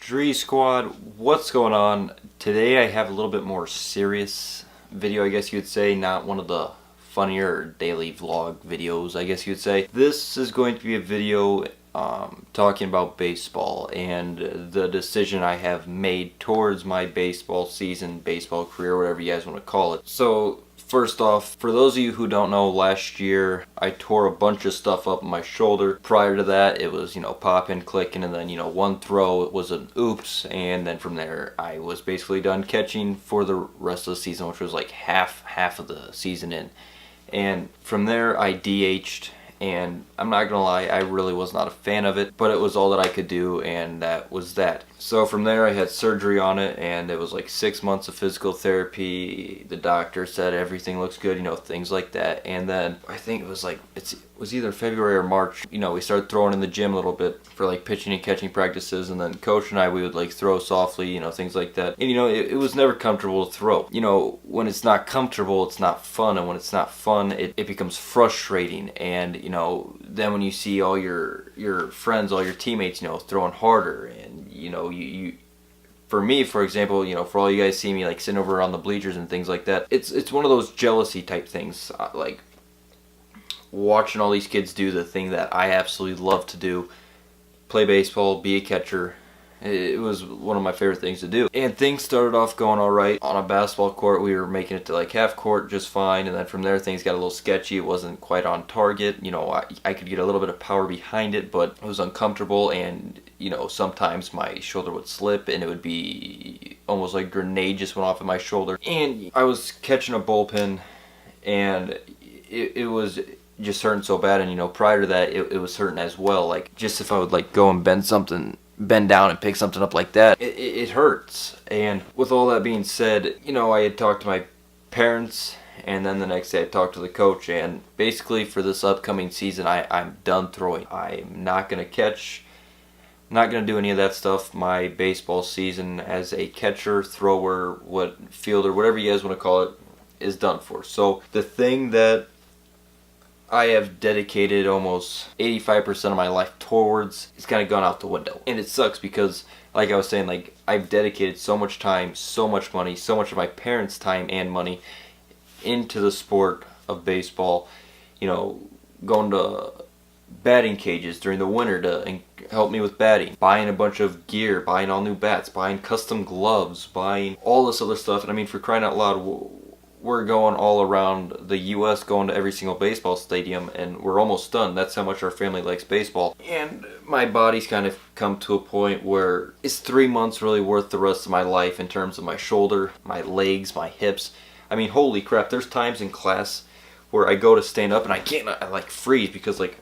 Dree Squad, what's going on? Today I have a little bit more serious video, I guess you would say, not one of the funnier daily vlog videos, I guess you would say. This is going to be a video talking about baseball and the decision I have made towards my baseball season, baseball career, whatever you guys want to call it. So first off, for those of you who don't know, last year I tore a bunch of stuff up in my shoulder. Prior to that, it was, popping, clicking, and then, one throw, it was an oops, and then from there I was basically done catching for the rest of the season, which was like half of the season in. And from there I DH'd, and I'm not gonna lie, I really was not a fan of it, but it was all that I could do, and that was that. So from there I had surgery on it, and it was like 6 months of physical therapy. The doctor said everything looks good, things like that. And then I think it was like, it was either February or March, we started throwing in the gym a little bit for like pitching and catching practices, and then coach and I, we would like throw softly, things like that. And it was never comfortable to throw. When it's not comfortable, it's not fun, and when it's not fun, it becomes frustrating. And then when you see all your friends, all your teammates, throwing harder, and you for me, for example, for all you guys see me like sitting over on the bleachers and things like that, it's one of those jealousy type things, like watching all these kids do the thing that I absolutely love to do, play baseball, be a catcher. It was one of my favorite things to do. And things started off going alright. On a basketball court, we were making it to like half court just fine, and then from there things got a little sketchy. It wasn't quite on target. I could get a little bit of power behind it, but it was uncomfortable, and sometimes my shoulder would slip and it would be almost like a grenade just went off of my shoulder. And I was catching a bullpen, and it was just hurting so bad. And prior to that, it was hurting as well. Like, just if I would like go and bend down and pick something up like that, it hurts. And with all that being said, I had talked to my parents, and then the next day I talked to the coach, and basically for this upcoming season I'm done throwing. I'm not going to catch, not going to do any of that stuff. My baseball season as a catcher, thrower, fielder, whatever you guys want to call it, is done for. So the thing that I have dedicated almost 85% of my life towards, it's kind of gone out the window. And it sucks because, like I was saying, like, I've dedicated so much time, so much money, so much of my parents' time and money into the sport of baseball. Going to batting cages during the winter to help me with batting, buying a bunch of gear, buying all new bats, buying custom gloves, buying all this other stuff. And I mean, for crying out loud, we're going all around the U.S., going to every single baseball stadium, and we're almost done. That's how much our family likes baseball. And my body's kind of come to a point where is 3 months really worth the rest of my life in terms of my shoulder, my legs, my hips? I mean, holy crap, there's times in class where I go to stand up and I like freeze because like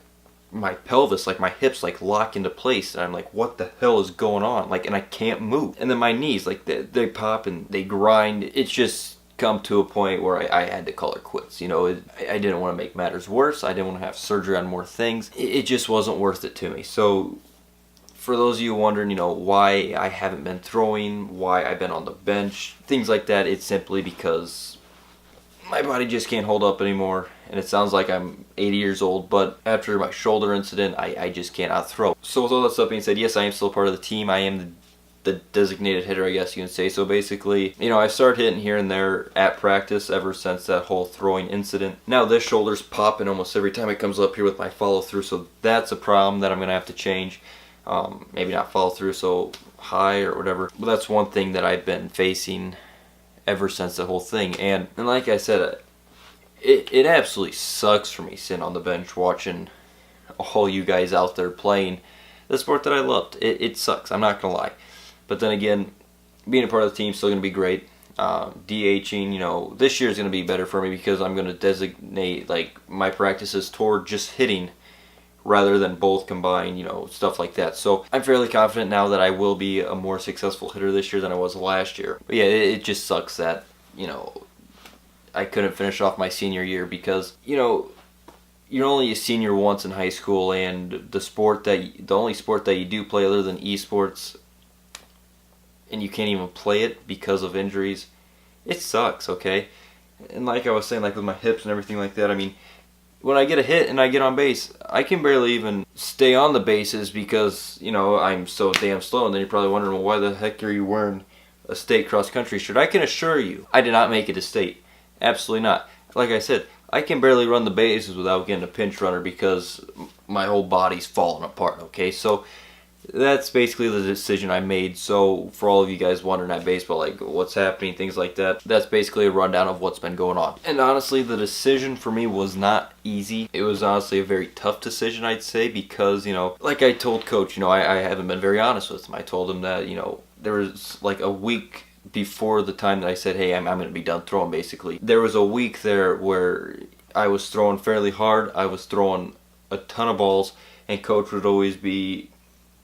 my pelvis, like my hips like lock into place, and I'm like, what the hell is going on? Like, and I can't move. And then my knees, like they pop and they grind. It's just come to a point where I had to call it quits. I didn't want to make matters worse. I didn't want to have surgery on more things. It just wasn't worth it to me. So for those of you wondering, why I haven't been throwing, why I've been on the bench, things like that, it's simply because my body just can't hold up anymore. And it sounds like I'm 80 years old, but after my shoulder incident, I just cannot throw. So with all that stuff being said, yes, I am still part of the team. I am the designated hitter, I guess you can say. So basically, I started hitting here and there at practice ever since that whole throwing incident. Now this shoulder's popping almost every time it comes up here with my follow through, so that's a problem that I'm gonna have to change. Maybe not follow through so high or whatever, but that's one thing that I've been facing ever since the whole thing. And like I said, it absolutely sucks for me sitting on the bench watching all you guys out there playing the sport that I loved. It sucks, I'm not gonna lie. But then again, being a part of the team is still going to be great. DHing, this year is going to be better for me because I'm going to designate like my practices toward just hitting rather than both combined, stuff like that. So I'm fairly confident now that I will be a more successful hitter this year than I was last year. But yeah, it just sucks that, I couldn't finish off my senior year because, you're only a senior once in high school, and the only sport that you do play other than eSports, and you can't even play it because of injuries, it sucks, okay? And like I was saying, like with my hips and everything like that, I mean, when I get a hit and I get on base, I can barely even stay on the bases because, you know, I'm so damn slow. And then you're probably wondering, well, why the heck are you wearing a state cross-country shirt? I can assure you, I did not make it to state. Absolutely not. Like I said, I can barely run the bases without getting a pinch runner because my whole body's falling apart, okay? So that's basically the decision I made. So for all of you guys wondering at baseball, like what's happening, things like that, that's basically a rundown of what's been going on. And honestly, the decision for me was not easy. It was honestly a very tough decision, I'd say, because, you know, like I told Coach, you know, I haven't been very honest with him. I told him that, you know, there was like a week before the time that I said, hey, I'm going to be done throwing, basically. There was a week there where I was throwing fairly hard. I was throwing a ton of balls, and Coach would always be,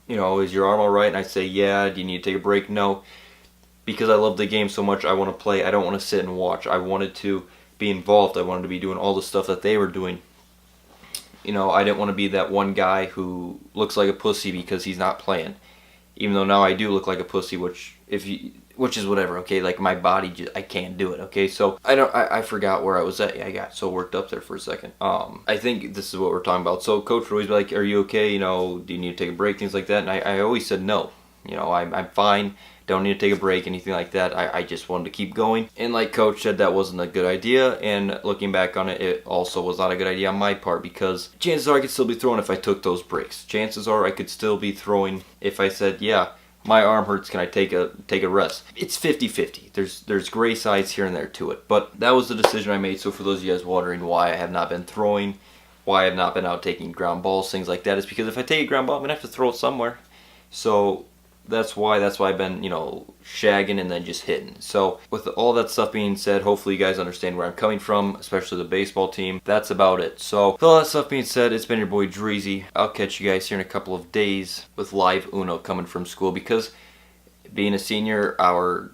you know, is your arm all right? And I'd say, yeah. Do you need to take a break? No. Because I love the game so much, I want to play. I don't want to sit and watch. I wanted to be involved. I wanted to be doing all the stuff that they were doing. You know, I didn't want to be that one guy who looks like a pussy because he's not playing. Even though now I do look like a pussy, which is whatever, okay? Like my body, I can't do it, okay? So I forgot where I was at. I got so worked up there for a second. I think this is what we're talking about. So Coach would always be like, are you okay? You know, do you need to take a break? Things like that. And I always said no. You know, I'm fine. Don't need to take a break, anything like that. I just wanted to keep going. And like Coach said, that wasn't a good idea. And looking back on it, it also was not a good idea on my part because chances are I could still be throwing if I took those breaks. Chances are I could still be throwing if I said, yeah, my arm hurts, can I take a rest? It's 50-50. There's gray sides here and there to it. But that was the decision I made. So for those of you guys wondering why I have not been throwing, why I have not been out taking ground balls, things like that, is because if I take a ground ball, I'm going to have to throw it somewhere. So that's why I've been, you know, shagging and then just hitting. So with all that stuff being said, hopefully you guys understand where I'm coming from, especially the baseball team. That's about it. So with all that stuff being said, it's been your boy Dreezy. I'll catch you guys here in a couple of days with live Uno coming from school, because being a senior, our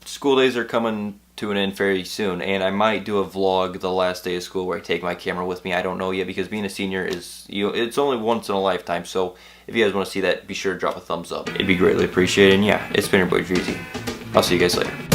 school days are coming to an end very soon, and I might do a vlog the last day of school where I take my camera with me. I don't know yet, because being a senior is, you know, it's only once in a lifetime. So if you guys want to see that, be sure to drop a thumbs up. It'd be greatly appreciated. And yeah, it's been your boy Dreezy. I'll see you guys later.